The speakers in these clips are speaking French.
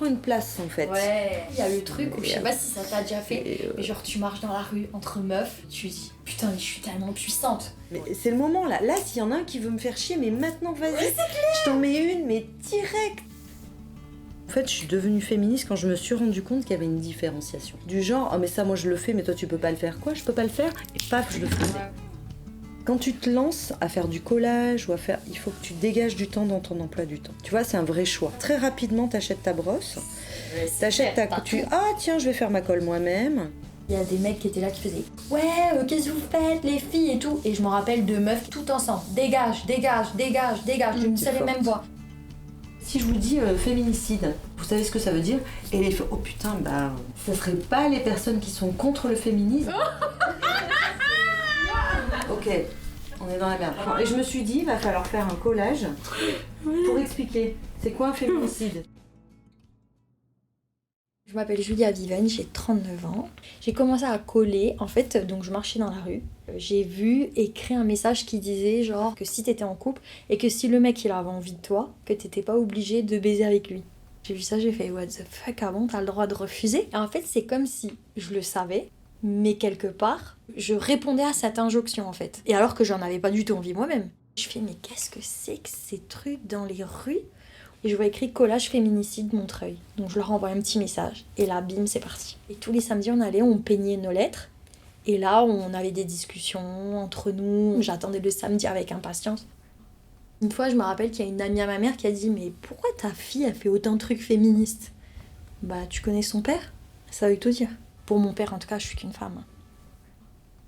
prend une place en fait. Ouais, il y a le truc où je sais pas si ça t'a déjà fait, mais genre tu marches dans la rue entre meufs, tu te dis putain mais je suis tellement puissante. Mais c'est le moment là, s'il y en a un qui veut me faire chier, mais maintenant vas-y, je t'en mets une, mais direct. En fait, je suis devenue féministe quand je me suis rendu compte qu'il y avait une différenciation. Du genre, oh mais ça moi je le fais, mais toi tu peux pas le faire. Quoi, je peux pas le faire? Et paf, je le faisais. Quand tu te lances à faire du collage ou à faire, il faut que tu dégages du temps dans ton emploi du temps. Tu vois, c'est un vrai choix. Très rapidement, t'achètes ta brosse, t'achètes ta couture. Ah tiens, je vais faire ma colle moi-même. Il y a des mecs qui étaient là qui faisaient ouais, qu'est-ce que vous faites les filles et tout. Et je me rappelle de meufs tout ensemble. Dégage, dégage, dégage, dégage. Je ne sais les mêmes voix. Si je vous dis féminicide, vous savez ce que ça veut dire? Et les filles, oh putain, bah, ça serait pas les personnes qui sont contre le féminisme? Ok, on est dans la merde. Et je me suis dit, il va falloir faire un collage pour expliquer. C'est quoi un féminicide? Je m'appelle Julia Viven, j'ai 39 ans. J'ai commencé à coller, en fait, donc je marchais dans la rue. J'ai vu écrit un message qui disait genre que si t'étais en couple et que si le mec il avait envie de toi, que t'étais pas obligé de baiser avec lui. J'ai vu ça, j'ai fait what the fuck, ah bon, t'as le droit de refuser? Et en fait, c'est comme si je le savais, mais quelque part, je répondais à cette injonction en fait. Et alors que j'en avais pas du tout envie moi-même. Je fais mais qu'est-ce que c'est que ces trucs dans les rues? Et je vois écrit collage féminicide Montreuil. Donc je leur envoie un petit message. Et là, bim, c'est parti. Et tous les samedis, on allait, on peignait nos lettres. Et là, on avait des discussions entre nous. J'attendais le samedi avec impatience. Une fois, je me rappelle qu'il y a une amie à ma mère qui a dit « Mais pourquoi ta fille a fait autant de trucs féministes ?» Bah, tu connais son père? Ça veut tout dire. Pour mon père, en tout cas, je suis qu'une femme.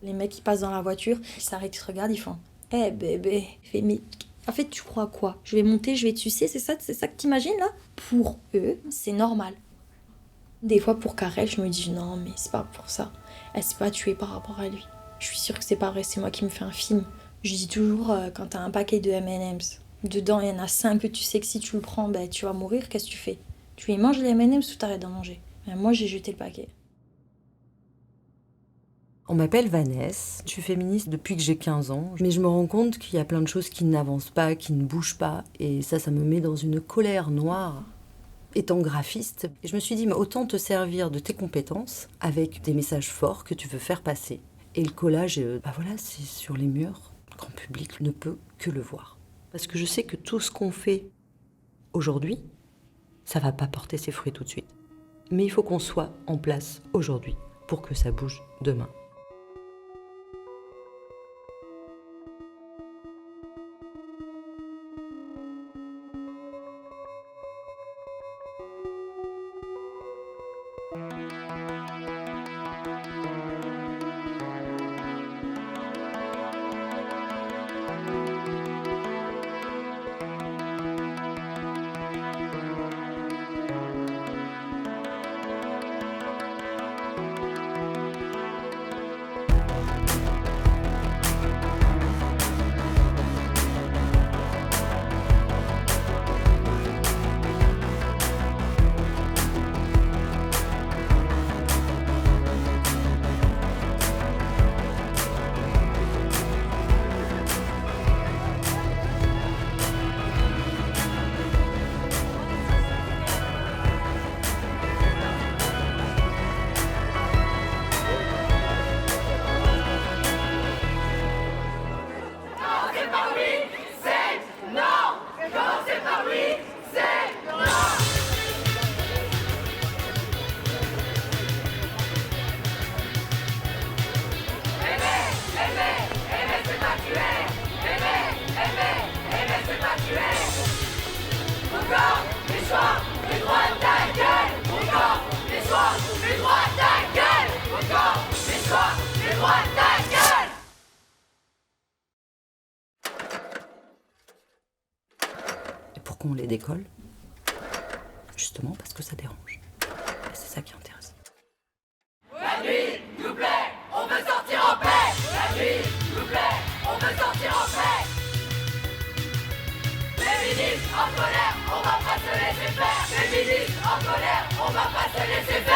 Les mecs qui passent dans la voiture, ils s'arrêtent, ils se regardent, ils font « Eh bébé !» Mais en fait, tu crois quoi? Je vais monter, je vais te sucer, c'est ça que t'imagines là? Pour eux, c'est normal. Des fois, pour Karel, je me dis non, mais c'est pas pour ça. Elle s'est pas tuée par rapport à lui. Je suis sûre que c'est pas vrai, c'est moi qui me fais un film. Je dis toujours, quand t'as un paquet de M&M's, dedans il y en a 5 que tu sais que si tu le prends, ben, tu vas mourir, qu'est-ce que tu fais? Tu les manges les M&M's ou t'arrêtes d'en manger? Ben, moi, j'ai jeté le paquet. On m'appelle Vanessa, je suis féministe depuis que j'ai 15 ans, mais je me rends compte qu'il y a plein de choses qui n'avancent pas, qui ne bougent pas, et ça me met dans une colère noire. Étant graphiste, je me suis dit, mais autant te servir de tes compétences avec des messages forts que tu veux faire passer. Et le collage, bah voilà, c'est sur les murs, le grand public ne peut que le voir. Parce que je sais que tout ce qu'on fait aujourd'hui, ça va pas porter ses fruits tout de suite. Mais il faut qu'on soit en place aujourd'hui pour que ça bouge demain. On les décolle, justement parce que ça dérange. Et c'est ça qui est intéressant. La nuit, s'il vous plaît, on veut sortir en paix. La nuit, s'il vous plaît, on veut sortir en paix. Féministes en colère, on va pas se laisser faire. Féministes en colère, on va pas se laisser faire.